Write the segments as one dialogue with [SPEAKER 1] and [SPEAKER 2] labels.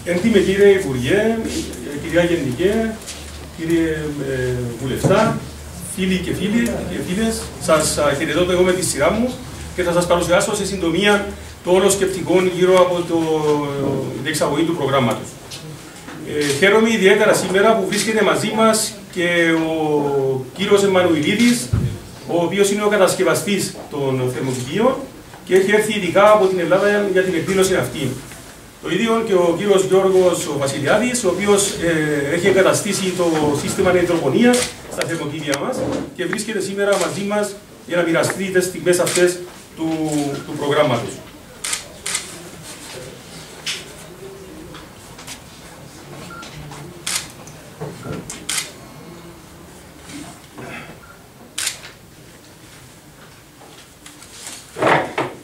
[SPEAKER 1] Έντιμε κύριε Υπουργέ, κυρία Γενικέ, κύριε Βουλευτά, φίλοι και φίλες, σας χαιρετώ εγώ με τη σειρά μου και θα σας παρουσιάσω σε συντομία το όλο σκεπτικό γύρω από την εξαγωγή του προγράμματος. Χαίρομαι ιδιαίτερα σήμερα που βρίσκεται μαζί μας και ο κύριος Εμμανουηλίδης, ο οποίος είναι ο κατασκευαστής των θερμοκηπίων και έχει έρθει ειδικά από την Ελλάδα για την εκδήλωση αυτή. Το ίδιο και ο κύριος Γιώργος Βασιλιάδης, ο οποίος έχει εγκαταστήσει το σύστημα νητροπονίας στα θερμοκήπια μας και βρίσκεται σήμερα μαζί μας για να μοιραστεί τις στιγμές αυτές του προγράμματος.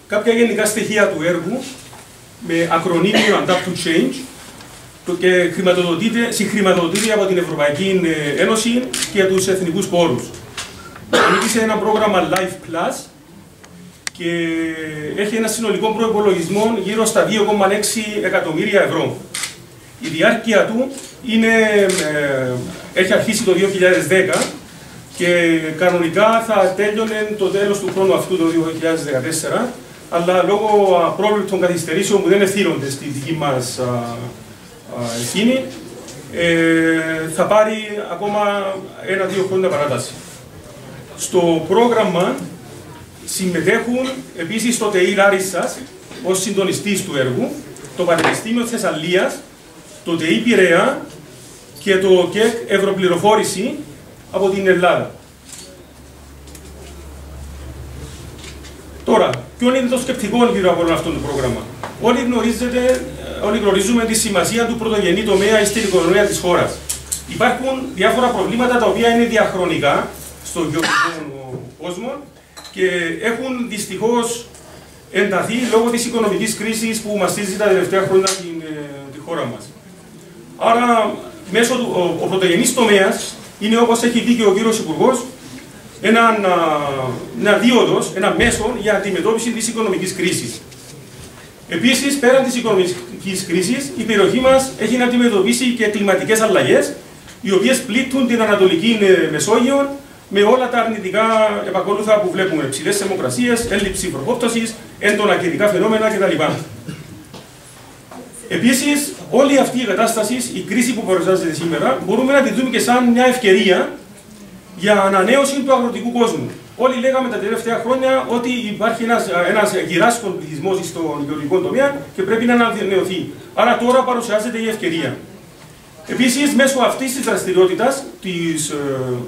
[SPEAKER 1] Κάποια γενικά στοιχεία του έργου με ακρονίμιο Adapt to Change και συγχρηματοδοτείται από την Ευρωπαϊκή Ένωση και τους εθνικούς πόρους. Ανήκει σε ένα πρόγραμμα Life Plus και έχει ένα συνολικό προϋπολογισμό γύρω στα 2,6 εκατομμύρια ευρώ. Η διάρκεια του έχει αρχίσει το 2010 και κανονικά θα τέλειωνε το τέλος του χρόνου αυτού το 2014, αλλά λόγω απρόβλεπτων καθυστερήσεων που δεν ευθύνονται στη δική μας ευθύνη, θα πάρει ακόμα 1-2 χρόνια παράταση. Στο πρόγραμμα συμμετέχουν επίσης το ΤΕΙ Λάρισσας ως συντονιστής του έργου, το Πανεπιστήμιο Θεσσαλίας, το ΤΕΙ Πειραιά και το ΚΕΚ Ευρωπληροφόρηση από την Ελλάδα. Τώρα, ποιο είναι το σκεπτικό γύρω από όλο αυτό το πρόγραμμα? Όλοι γνωρίζουμε τη σημασία του πρωτογενή τομέα στην οικονομία της χώρας. Υπάρχουν διάφορα προβλήματα τα οποία είναι διαχρονικά στον γεωργικό κόσμο και έχουν δυστυχώς ενταθεί λόγω της οικονομικής κρίσης που μαστίζει τα τελευταία χρόνια τη χώρα μας. Άρα, ο πρωτογενής τομέας είναι, όπως έχει δει και ο κύριος Υπουργός, ένα δίωδος, ένα μέσο για αντιμετώπιση της οικονομικής κρίσης. Επίσης, πέραν της οικονομικής κρίσης, η περιοχή μας έχει να αντιμετωπίσει και κλιματικές αλλαγές, οι οποίες πλήττουν την Ανατολική Μεσόγειο με όλα τα αρνητικά επακόλουθα που βλέπουμε. Ψηλές θερμοκρασίες, έλλειψη βροχόπτωσης, έντονα καιρικά φαινόμενα κτλ. Επίσης, όλη αυτή η κατάσταση, η κρίση που παρουσιάζεται σήμερα, μπορούμε να τη δούμε και σαν μια ευκαιρία για ανανέωση του αγροτικού κόσμου. Όλοι λέγαμε τα τελευταία χρόνια ότι υπάρχει ένας γυράσκον πληθυσμός στον γεωργικό τομέα και πρέπει να ανανεωθεί. Άρα τώρα παρουσιάζεται η ευκαιρία. Επίσης, μέσω αυτής της δραστηριότητας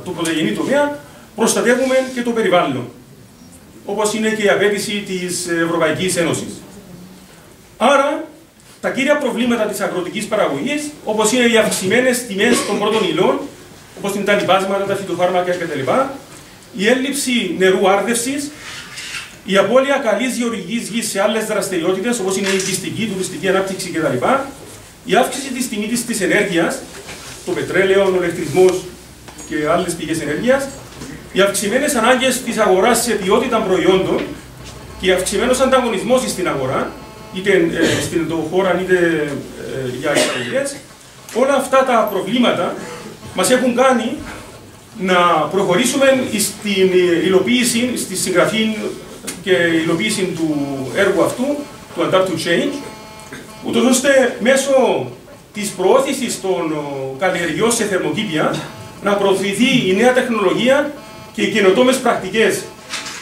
[SPEAKER 1] του πρωτογενή τομέα, προστατεύουμε και το περιβάλλον, όπως είναι και η απέτηση της Ευρωπαϊκής Ένωσης. Άρα, τα κύρια προβλήματα της αγροτικής παραγωγής, όπως είναι οι αυξημένες τιμές των πρώτων υλών, όπως είναι τα λιπάσματα, τα φυτοφάρμακα κτλ., η έλλειψη νερού άρδευσης, η απώλεια καλής γεωργικής γης σε άλλες δραστηριότητες, όπως είναι η οικιστική, τουριστική ανάπτυξη κτλ., η αύξηση της τιμής της ενέργειας, το πετρέλαιο, ο ηλεκτρισμός και άλλες πηγές ενέργειας, οι αυξημένες ανάγκες της αγοράς σε ποιότητα προϊόντων και ο αυξημένος ανταγωνισμός στην αγορά, είτε στην χώρα είτε για εισαγωγές, όλα αυτά τα προβλήματα μας έχουν κάνει να προχωρήσουμε στην υλοποίηση, στη συγγραφή και υλοποίηση του έργου αυτού, του Adapt to Change, ούτως ώστε μέσω της προώθησης των καλλιεργειών σε θερμοκήπια να προωθηθεί η νέα τεχνολογία και οι καινοτόμες πρακτικές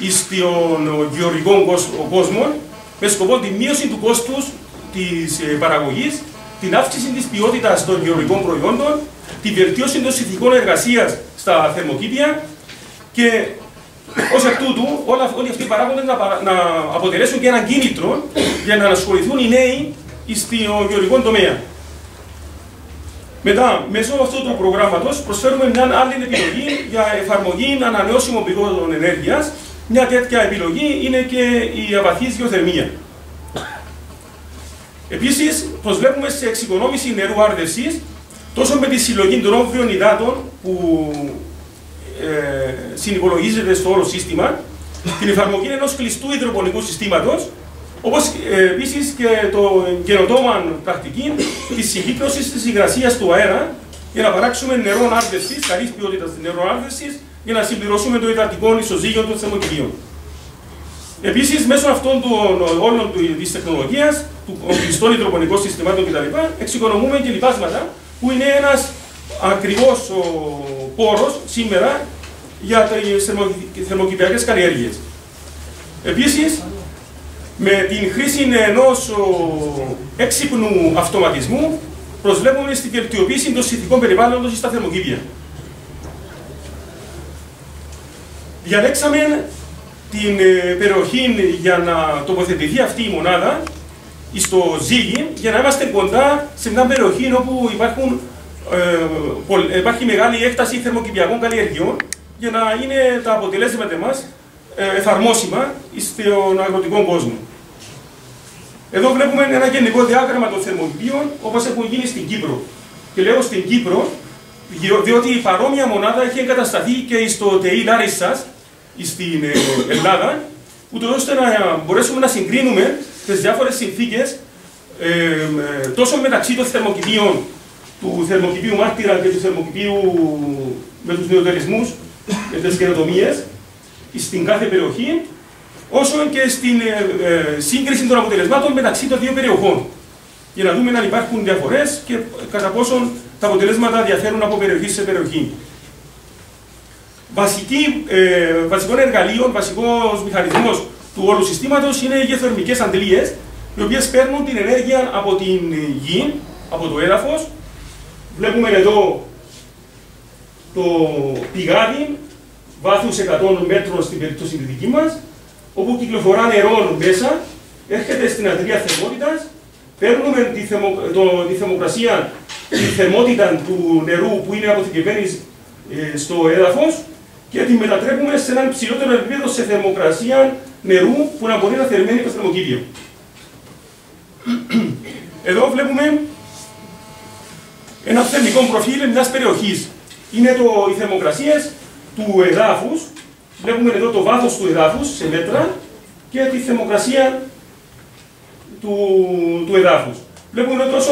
[SPEAKER 1] στον γεωργικό κόσμο, με σκοπό τη μείωση του κόστους της παραγωγής, την αύξηση της ποιότητας των γεωργικών προϊόντων, τη βελτίωση των συνθηκών εργασίας στα θερμοκήπια και ως εκ τούτου όλοι αυτοί οι παράγοντες να αποτελέσουν και ένα κίνητρο για να ασχοληθούν οι νέοι στο γεωργικό τομέα. Μετά, μέσω αυτού του προγράμματος προσφέρουμε μια άλλη επιλογή για εφαρμογή ανανεώσιμων πηγών ενέργειας. Μια τέτοια επιλογή είναι και η αβαθής γεωθερμία. Επίσης, προσβλέπουμε σε εξοικονόμηση νερού άρδευσης, τόσο με τη συλλογή των όμβριων υδάτων που συνυπολογίζεται στο όλο σύστημα, την εφαρμογή ενός κλειστού υδροπονικού συστήματος Όπως επίσης και το καινοτόμα πρακτική της συγκύκλωσης της υγρασίας του αέρα για να παράξουμε νερό άρδευσης, καλής ποιότητας νερό άρδευσης, για να συμπληρώσουμε το υδατικό ισοζύγιο των θερμοκηπίων. Επίσης, μέσω αυτών των όλων της τεχνολογίας, των κλειστών υδροπονικών συστημάτων κτλ., εξοικονομούμε και λιπάσματα, που είναι ένας ακριβώς πόρος σήμερα για τις θερμοκηπιακές καλλιέργειες. Επίσης, με την χρήση ενός έξυπνου αυτοματισμού, προσβλέπουμε στη βελτιοποίηση των συνθηκών περιβάλλοντος στα θερμοκήπια. Διαλέξαμε την περιοχή για να τοποθετηθεί αυτή η μονάδα στο Ζήγη, για να είμαστε κοντά σε μια περιοχή όπου υπάρχει μεγάλη έκταση θερμοκηπιακών καλλιεργειών, για να είναι τα αποτελέσματα μας εφαρμόσιμα στον αγροτικό κόσμο. Εδώ βλέπουμε ένα γενικό διάγραμμα των θερμοκηπίων όπως έχουν γίνει στην Κύπρο. Και λέω στην Κύπρο, διότι η παρόμοια μονάδα έχει εγκατασταθεί και στο ΤΕΙ Λάρισσας, στην Ελλάδα, ούτως ώστε να μπορέσουμε να συγκρίνουμε τις διάφορες συνθήκες τόσο μεταξύ των θερμοκηπίων, του θερμοκηπίου Μάρτυρα και του θερμοκηπίου με τους νεοτερισμούς και τις καινοτομίες στην κάθε περιοχή, όσο και στην σύγκριση των αποτελεσμάτων μεταξύ των δύο περιοχών, για να δούμε αν υπάρχουν διαφορές και κατά πόσον τα αποτελέσματα διαφέρουν από περιοχή σε περιοχή. Βασικό εργαλείο, βασικός μηχανισμός του όλου συστήματος είναι οι γεωθερμικές αντλίες, οι οποίες παίρνουν την ενέργεια από την γη, από το έδαφος. Βλέπουμε εδώ το πηγάδι βάθους 100 μέτρων στην περίπτωση τη δική μας, όπου κυκλοφορά νερό μέσα, έρχεται στην αντλία θερμότητας, παίρνουμε τη θερμοκρασία, τη θερμότητα του νερού που είναι αποθηκευμένη στο έδαφος και τη μετατρέπουμε σε έναν ψηλότερο επίπεδο σε θερμοκρασία νερού που να μπορεί να θερμαίνει το θερμοκήπιο. Εδώ ένα θερμικό προφίλ μιας περιοχής. Είναι οι θερμοκρασίες του εδάφους. Βλέπουμε εδώ το βάθος του εδάφους σε μέτρα και τη θερμοκρασία του εδάφους. Βλέπουμε ότι όσο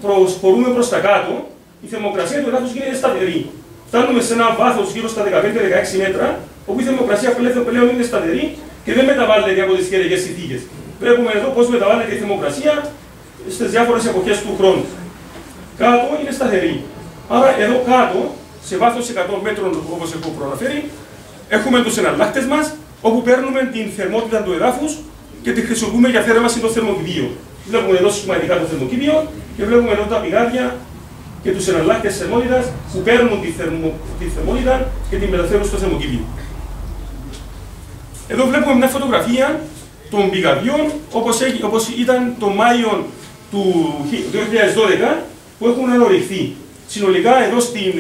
[SPEAKER 1] προσπορούμε προς τα κάτω, η θερμοκρασία του εδάφους γίνεται σταθερή. Φτάνουμε σε ένα βάθος γύρω στα 15-16 μέτρα, όπου η θερμοκρασία πλέον είναι σταθερή και δεν μεταβάλλεται από τις καιρικές συνθήκες. Βλέπουμε εδώ πώς μεταβάλλεται η θερμοκρασία στις διάφορες εποχές του χρόνου. Κάτω είναι σταθερή. Άρα εδώ κάτω, σε βάθος 100 μέτρων, όπως έχω προαναφέρει, έχουμε τους εναλλάκτες μας, όπου παίρνουμε την θερμότητα του εδάφους και τη χρησιμοποιούμε για θέρμανση των θερμοκηπίων. Βλέπουμε εδώ σχηματικά το θερμοκήπιο και βλέπουμε εδώ τα πηγάδια και τους εναλλάκτες θερμότητας που παίρνουν τη θερμότητα και τη μεταφέρουν στο θερμοκήπιο. Εδώ βλέπουμε μια φωτογραφία των πηγαδιών όπως ήταν το Μάιο του 2012 που έχουν ανορριχθεί. Συνολικά εδώ στην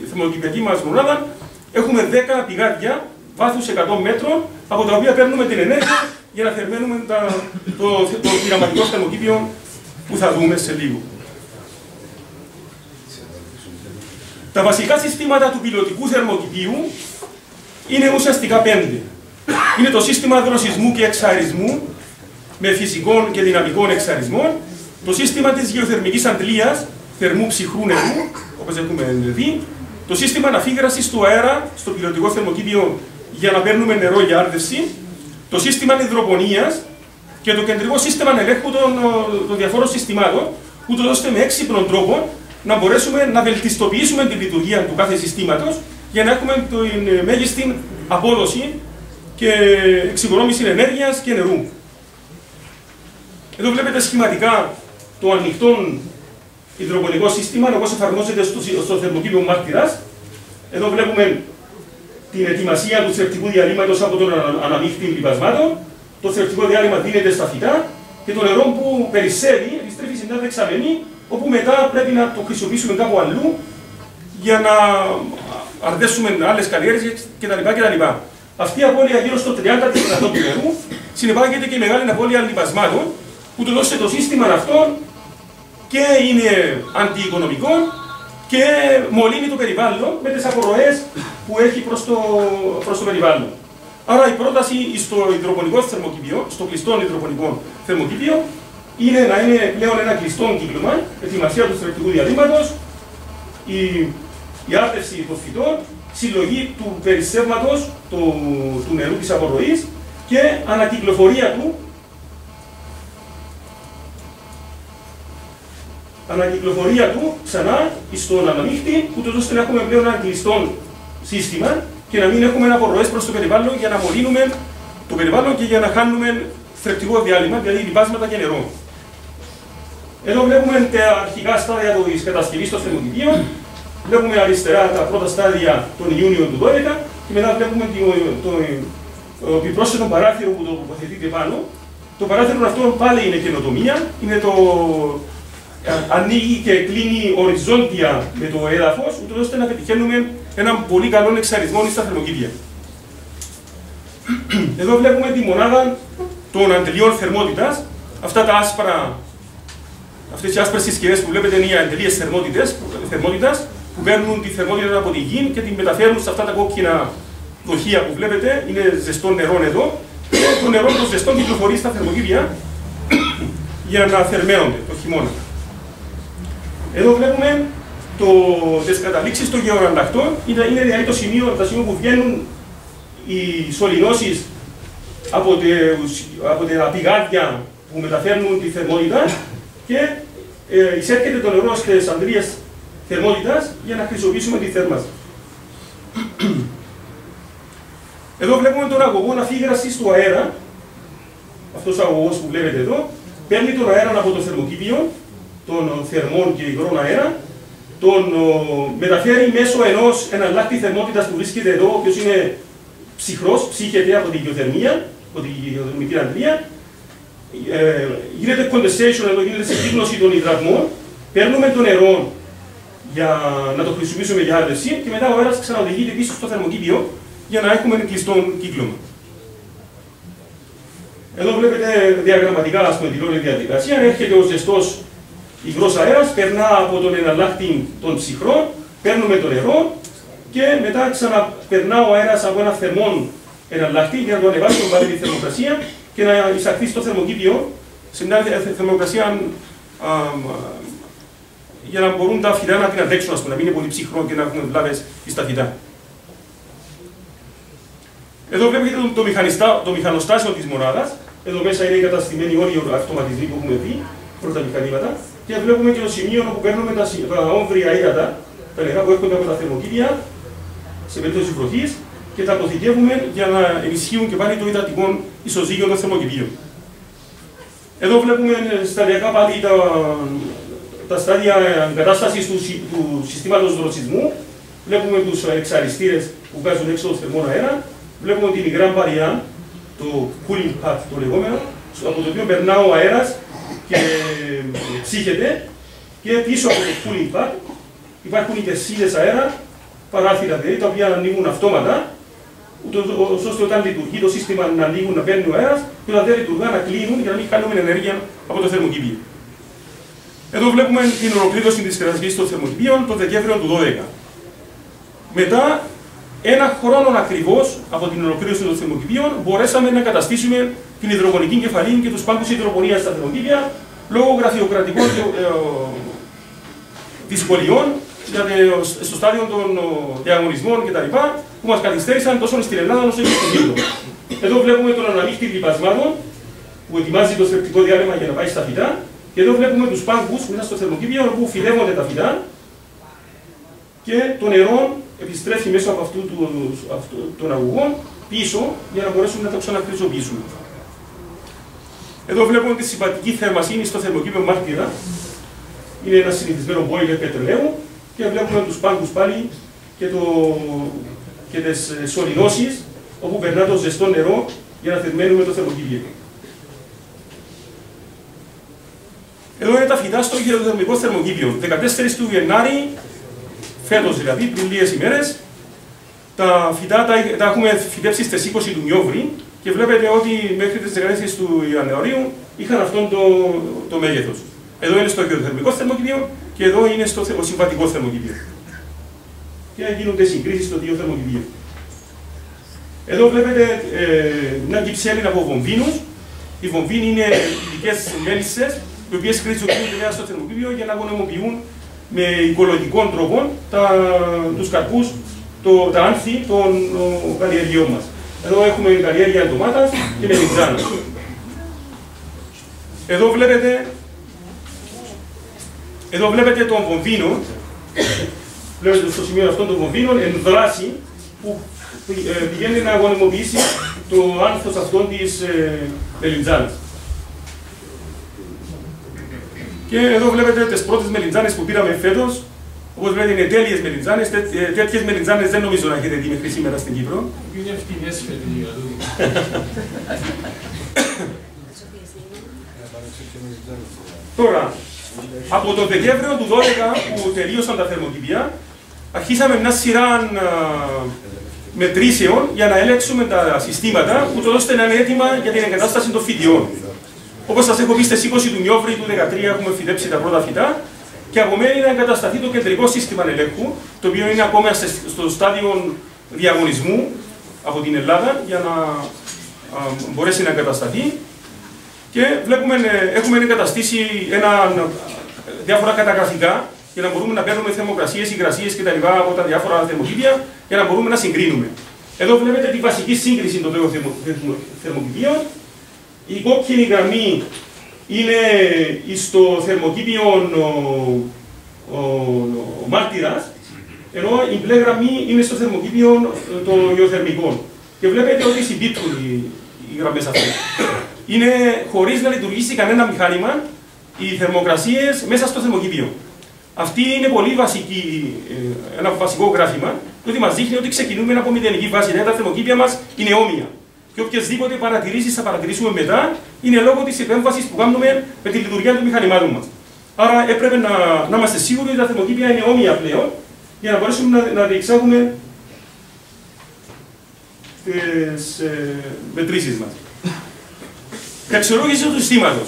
[SPEAKER 1] θερμοκηπιακή μας μονάδα έχουμε 10 πηγάδια βάθους 100 μέτρων, από τα οποία παίρνουμε την ενέργεια για να θερμαίνουμε το πειραματικό θερμοκήπιο που θα δούμε σε λίγο. Τα βασικά συστήματα του πιλωτικού θερμοκηπίου είναι ουσιαστικά 5. Είναι το σύστημα δροσισμού και εξαρισμού με φυσικών και δυναμικών εξαρισμών, το σύστημα της γεωθερμικής αντλίας θερμού ψυχρού νερού, όπως έχουμε δει, το σύστημα αναφύγρασης του αέρα στο πιλωτικό θερμοκήπιο για να παίρνουμε νερό για άρδευση, το σύστημα υδροπονίας και το κεντρικό σύστημα ελέγχου των διαφόρων συστημάτων, ούτως ώστε με έξυπνον τρόπο να μπορέσουμε να βελτιστοποιήσουμε την λειτουργία του κάθε συστήματος για να έχουμε την μέγιστη απόδοση και εξοικονόμηση ενέργειας και νερού. Εδώ βλέπετε σχηματικά το ανοιχτό υδροπονικό σύστημα, όπως εφαρμόζεται στο θερμοκήπιο Μάρτυρας. Εδώ βλέπουμε την ετοιμασία του θρεπτικού διαλύματος από τον αναμίχτη λιπασμάτων. Το θρεπτικό διάλειμμα δίνεται στα φυτά και το νερό που περισσεύει επιστρέφει σε μια δεξαμενή, όπου μετά πρέπει να το χρησιμοποιήσουμε κάπου αλλού για να αρδέσουμε άλλες καλλιέργειες κτλ. Αυτή η απώλεια γύρω στο 30% του νερού συνεπάγεται και η μεγάλη απώλεια λιπασμάτων, ούτως ώστε το σύστημα αυτό και είναι αντιοικονομικό και μολύνει το περιβάλλον με τις απορροές που έχει προς το περιβάλλον. Άρα η πρόταση στο υδροπονικό θερμοκήπιο, στο κλειστό υδροπονικό θερμοκήπιο, είναι να είναι πλέον ένα κλειστό κύκλωμα, ετοιμασία του θρεπτικού διαλύματος, η άρτευση των φυτών, συλλογή του περισσεύματος του νερού της απορροής και ανακυκλοφορία του ξανά στον αναμίχτη, ούτως ώστε να έχουμε πλέον ένα κλειστό σύστημα και να μην έχουμε απορροές προς το περιβάλλον για να μολύνουμε το περιβάλλον και για να χάνουμε θρεπτικό διάλειμμα, δηλαδή λιπάσματα και νερό. Εδώ βλέπουμε τα αρχικά στάδια της κατασκευής των θερμοκηπίων. Βλέπουμε αριστερά τα πρώτα στάδια τον Ιούνιο του 2012 και μετά βλέπουμε το επιπρόσθετο παράθυρο που τοποθετείται πάνω. Το παράθυρο αυτό πάλι είναι καινοτομία, ανοίγει και κλείνει οριζόντια με το έδαφος, ούτως ώστε να πετυχαίνουμε έναν πολύ καλό εξαριθμό στα θερμοκήπια. Εδώ βλέπουμε τη μονάδα των αντελειών θερμότητας. Αυτά τα άσπρα, αυτές οι άσπρες συσκευές που βλέπετε είναι οι αντελείες θερμότητας που παίρνουν τη θερμότητα από τη γη και την μεταφέρουν σε αυτά τα κόκκινα δοχεία που βλέπετε. Είναι ζεστό νερό εδώ και το νερό το ζεστό κυκλοφορεί στα θερμοκήπια για να θερμαίνονται το χειμώνα. Εδώ βλέπουμε τις καταλήξεις των γεωαντακτών. Είναι δηλαδή το σημείο που βγαίνουν οι σωληνώσεις από τα πηγάδια που μεταφέρνουν τη θερμότητα και εισέρχεται το νερό στις αντλίες θερμότητας για να χρησιμοποιήσουμε τη θέρμανση. Εδώ βλέπουμε τον αγωγό αφήγρασης του αέρα. Αυτός ο αγωγός που βλέπετε εδώ παίρνει τον αέρα από το θερμοκήπιο, των θερμών και υγρών αέρα, τον μεταφέρει μέσω ενός εναλλάκτη θερμότητας που βρίσκεται εδώ, ο οποίος είναι ψυχρός, ψύχεται από την γεωθερμία, από την γεωθερμική αντλία. Γίνεται condensation, εδώ γίνεται συγκύκλωση των υδρατμών, παίρνουμε το νερό για να το χρησιμοποιήσουμε για άρδευση και μετά ο αέρας ξαναοδηγείται πίσω στο θερμοκήπιο για να έχουμε κλειστό κύκλωμα. Εδώ βλέπετε διαγραμματικά την όλη διαδικασία. Έρχεται ο ζεστός υγρός αέρας, περνά από τον εναλλάκτη των ψυχρών, παίρνουμε το νερό και μετά ξαναπερνά ο αέρας από ένα θερμό εναλλακτή για να το ανεβάσει τον πάλι τη θερμοκρασία και να εισαχθεί στο θερμοκήπιο σε μια θερμοκρασία για να μπορούν τα φυτά να την αντέξουν, να μην είναι πολύ ψυχρό και να έχουν βλάβες στα φυτά. Εδώ βλέπετε το μηχανοστάσιο της μονάδας. Εδώ μέσα είναι εγκαταστημένοι όλοι οι αυτοματισμοί που έχουμε δει, πρώτα μηχανήματα. Και βλέπουμε και το σημείο όπου παίρνουμε τα όμβρια ύδατα, τα νερά που έρχονται από τα θερμοκήπια, σε περίπτωση βροχής, και τα αποθηκεύουμε για να ενισχύουν και πάλι το υδατικό ισοζύγιο των θερμοκηπίων. Εδώ βλέπουμε σταδιακά πάλι τα στάδια εγκατάστασης του συστήματος δροσισμού. Βλέπουμε τους εξαριστήρες που βγάζουν έξω το θερμό αέρα. Βλέπουμε την υγρά μπαριά, το cooling pad το λεγόμενο, από το οποίο περνά ο αέρας και ψύχεται, και πίσω από το cooling pad υπάρχουν οι κερσίδες αέρα, παράθυρα δηλαδή, τα οποία ανοίγουν αυτόματα, ώστε όταν λειτουργεί το σύστημα να ανοίγουν, να παίρνει ο αέρας, και όταν δεν λειτουργά να κλείνουν για να μην χάνουμε ενέργεια από το θερμοκήπιο. Εδώ βλέπουμε την ολοκλήρωση της κατασκευής των θερμοκηπίων τον Δεκέμβριο του 2012. Μετά ένα χρόνο ακριβώς από την ολοκλήρωση των θερμοκηπίων μπορέσαμε να καταστήσουμε την υδροπονική κεφαλή και τους πάγκους υδροπονίας στα θερμοκήπια λόγω γραφειοκρατικών δυσκολιών στο στάδιο των διαγωνισμών κτλ. Που μας καθυστέρησαν τόσο στην Ελλάδα όσο και στην Κύπρο. Εδώ βλέπουμε τον αναμίχτη λιπασμάτων που ετοιμάζει το θρεπτικό διάλειμμα για να πάει στα φυτά. Και εδώ βλέπουμε τους πάγκους μέσα στο θερμοκήπιο που φυλεύονται τα φυτά και το νερό επιστρέφει μέσω από αυτού των αγωγών πίσω για να μπορέσουμε να το ξαναχρησιμοποιήσουμε. Εδώ βλέπουμε τη συμβατική θερμοσύνη στο θερμοκήπιο Μάρτυρα. Είναι ένα συνηθισμένο boiler πετρελαίου και βλέπουμε τους πάγκους πάλι και τις σωληνώσεις όπου περνά το ζεστό νερό για να θερμαίνουμε το θερμοκήπιο. Εδώ είναι τα φυτά στο γεωδερμικό θερμοκήπιο. 14 του Γενάρη, φέτος δηλαδή, πριν λίγες ημέρες, τα φυτά τα έχουμε φυτέψει στις 20 του Νιόβρη και βλέπετε ότι μέχρι τις 14 του Ιανουαρίου είχαν αυτόν το μέγεθος. Εδώ είναι στο γεωδερμικό θερμοκήπιο και εδώ είναι στο συμβατικό θερμοκήπιο. Και γίνονται συγκρίσεις στο δύο θερμοκήπιο. Εδώ βλέπετε μια κυψέλινη από βομβίνους. Οι βομβίνοι είναι ειδικές μέλισσες, οι οποίες χρησιμοποιούνται μέσα στο θερμοκήπιο για να γονιμοποιούν με οικολογικών τρόπων τους καρπούς, τα άνθη των καλλιεργειών μας. Εδώ έχουμε καλλιέργεια ντομάτας και μελιτζάνα. Εδώ βλέπετε τον βομβίνο, βλέπετε στο σημείο αυτό των βομβίνων, εν δράση, που πηγαίνει να γονιμοποιήσει το άνθος αυτόν της μελιτζάνας. Και εδώ βλέπετε τις πρώτες μελιτζάνες που πήραμε φέτος. Όπως βλέπετε είναι τέλειες μελιτζάνες. Τέτοιες μελιτζάνες δεν νομίζω να έχετε δει μέχρι σήμερα στην Κύπρο.
[SPEAKER 2] Είναι ευθυνές φέτος.
[SPEAKER 1] Τώρα, από το Δεκέμβριο του 2012 που τελείωσαν τα θερμοκήπια, αρχίσαμε μια σειρά μετρήσεων για να ελέγξουμε τα συστήματα, ούτως ώστε να είναι έτοιμα για την εγκατάσταση των φυτιών. Όπως σας έχω πει, στις 20 του Νιόβρη του 2013 έχουμε φυτέψει τα πρώτα φυτά και απομένει να εγκατασταθεί το κεντρικό σύστημα ελέγχου, το οποίο είναι ακόμα στο στάδιο διαγωνισμού από την Ελλάδα για να μπορέσει να εγκατασταθεί. Και έχουμε εγκαταστήσει διάφορα καταγραφικά για να μπορούμε να παίρνουμε θερμοκρασίες, υγρασίες κτλ. Από τα διάφορα θερμοκήπια για να μπορούμε να συγκρίνουμε. Εδώ βλέπετε τη βασική σύγκριση των δύο θερμοκηπίων. Η κόκκινη γραμμή είναι στο θερμοκήπιο Μάρτυρας, ενώ η μπλε γραμμή είναι στο θερμοκήπιο των γεωθερμικών. Και βλέπετε ότι συμπίπτουν οι γραμμές αυτές. Είναι χωρίς να λειτουργήσει κανένα μηχάνημα οι θερμοκρασίες μέσα στο θερμοκήπιο. Αυτή είναι πολύ ένα βασικό γράφημα, διότι μας δείχνει ότι ξεκινούμε από μηδενική βάση. Δηλαδή τα θερμοκήπια μας είναι όμοια. Και οποιασδήποτε παρατηρήσεις θα παρατηρήσουμε μετά είναι λόγω της επέμβασης που κάνουμε με τη λειτουργία του μηχανημάτου μας. Άρα έπρεπε να είμαστε σίγουροι ότι τα θερμοκήπια είναι όμοια πλέον για να μπορέσουμε να διεξάγουμε τις μετρήσεις μας. Η αξιολόγηση του συστήματος.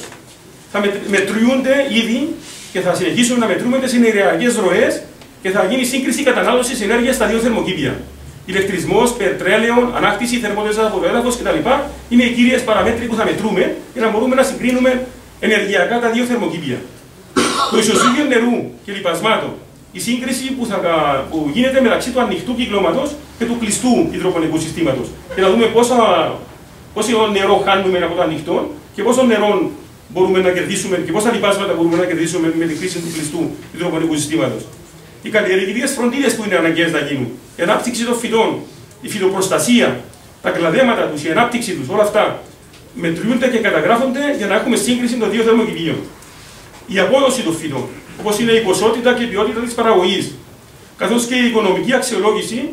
[SPEAKER 1] Θα μετριούνται ήδη και θα συνεχίσουμε να μετρούμε τις ενεργειακές ροές και θα γίνει σύγκριση κατανάλωσης ενέργειας στα δύο θερμοκήπια. Ηλεκτρισμός, πετρέλαιο, ανάκτηση, θερμότητα από το έδαφος κτλ. Είναι οι κύριες παραμέτροι που θα μετρούμε για να μπορούμε να συγκρίνουμε ενεργειακά τα δύο θερμοκήπια. Το ισοζύγιο νερού και λιπασμάτων. Η σύγκριση που γίνεται μεταξύ του ανοιχτού κυκλώματος και του κλειστού υδροπονικού συστήματος. Και να δούμε πόσο νερό χάνουμε από το ανοιχτό και πόσο νερό μπορούμε να κερδίσουμε και πόσα λιπάσματα μπορούμε να κερδίσουμε με τη χρήση του κλειστού υδροπονικού συστήματος. Οι καλλιεργητικές φροντίδες που είναι αναγκαίες να γίνουν, η ανάπτυξη των φυτών, η φυτοπροστασία, τα κλαδέματα τους, η ανάπτυξη τους, όλα αυτά μετριούνται και καταγράφονται για να έχουμε σύγκριση των δύο θερμοκηπίων. Η απόδοση των φυτών, όπως είναι η ποσότητα και η ποιότητα της παραγωγής, καθώς και η οικονομική αξιολόγηση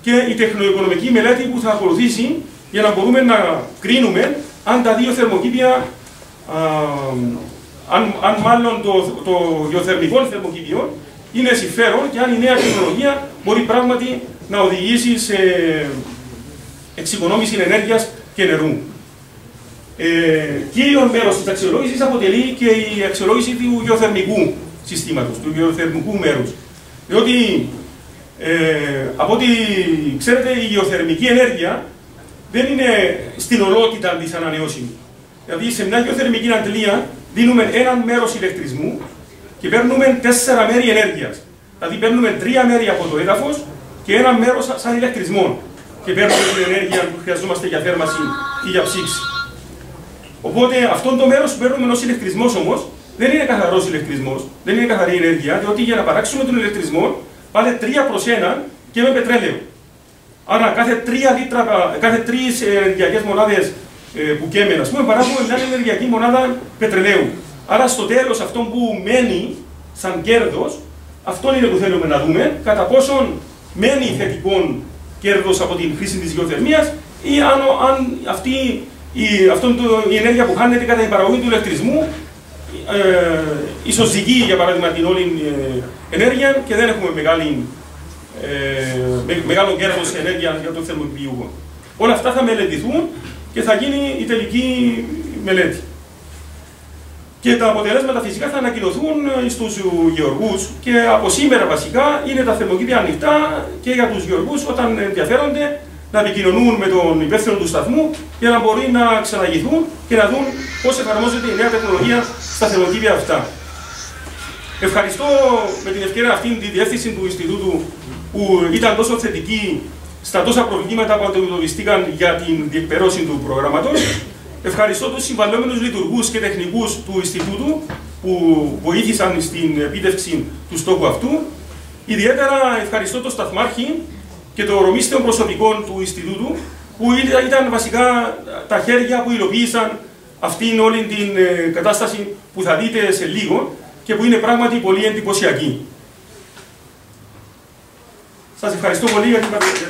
[SPEAKER 1] και η τεχνοοικονομική μελέτη που θα ακολουθήσει για να μπορούμε να κρίνουμε αν τα δύο θερμοκήπια, αν μάλλον το γεωθερμικό θερμοκήπιο είναι συμφέρον και αν η νέα τεχνολογία μπορεί πράγματι να οδηγήσει σε εξοικονόμηση ενέργειας και νερού. Κύριο μέρος της αξιολόγησης αποτελεί και η αξιολόγηση του γεωθερμικού συστήματος, του γεωθερμικού μέρους. Διότι, από ό,τι ξέρετε, η γεωθερμική ενέργεια δεν είναι στην ολότητα της ανανεώσιμη. Δηλαδή, σε μια γεωθερμική αντλία δίνουμε ένα μέρος ηλεκτρισμού και παίρνουμε 4 μέρη ενέργειας. Δηλαδή, παίρνουμε 3 μέρη από το έδαφος και ένα μέρος σαν ηλεκτρισμό. Και παίρνουμε την ενέργεια που χρειαζόμαστε για θέρμανση ή για ψήξη. Οπότε, αυτό το μέρος που παίρνουμε ως ηλεκτρισμός όμως δεν είναι καθαρός ηλεκτρισμός, δεν είναι καθαρή ενέργεια, διότι για να παράξουμε τον ηλεκτρισμό πάνε 3 προς 1 και με πετρέλαιο. Άρα, κάθε 3 ενεργειακές μονάδες που καίμε, ας πούμε, παράγουμε μια ενεργειακή μονάδα πετρελαίου. Άρα, στο τέλος, αυτό που μένει σαν κέρδος, αυτό είναι που θέλουμε να δούμε, κατά πόσον μένει θετικό κέρδος από την χρήση της γεωθερμίας ή αν η ενέργεια που χάνεται κατά την παραγωγή του ηλεκτρισμού ισοζυγεί, για παράδειγμα, την όλη ενέργεια και δεν έχουμε μεγάλο κέρδος σε ενέργεια για τον θερμοκηπιούχο. Όλα αυτά θα μελετηθούν και θα γίνει η τελική μελέτη. Και τα αποτελέσματα φυσικά θα ανακοινωθούν στους γεωργούς και από σήμερα βασικά είναι τα θερμοκήπια ανοιχτά και για τους γεωργούς όταν ενδιαφέρονται να επικοινωνούν με τον υπεύθυνο του σταθμού για να μπορεί να ξαναγηθούν και να δουν πώς εφαρμόζεται η νέα τεχνολογία στα θερμοκήπια αυτά. Ευχαριστώ με την ευκαιρία αυτή τη διεύθυνση του Ινστιτούτου που ήταν τόσο θετική στα τόσα προβλήματα που αντιμετωπιστήκαν για την διεκπαιρέωση του προγράμματος. Ευχαριστώ τους συμβαλλόμενους λειτουργούς και τεχνικούς του Ινστιτούτου που βοήθησαν στην επίτευξη του στόχου αυτού. Ιδιαίτερα ευχαριστώ τον Σταθμάρχη και το ρομίστιο προσωπικό του Ινστιτούτου που ήταν βασικά τα χέρια που υλοποίησαν αυτήν όλη την κατάσταση που θα δείτε σε λίγο και που είναι πράγματι πολύ εντυπωσιακή. Σας ευχαριστώ πολύ για την παρουσία.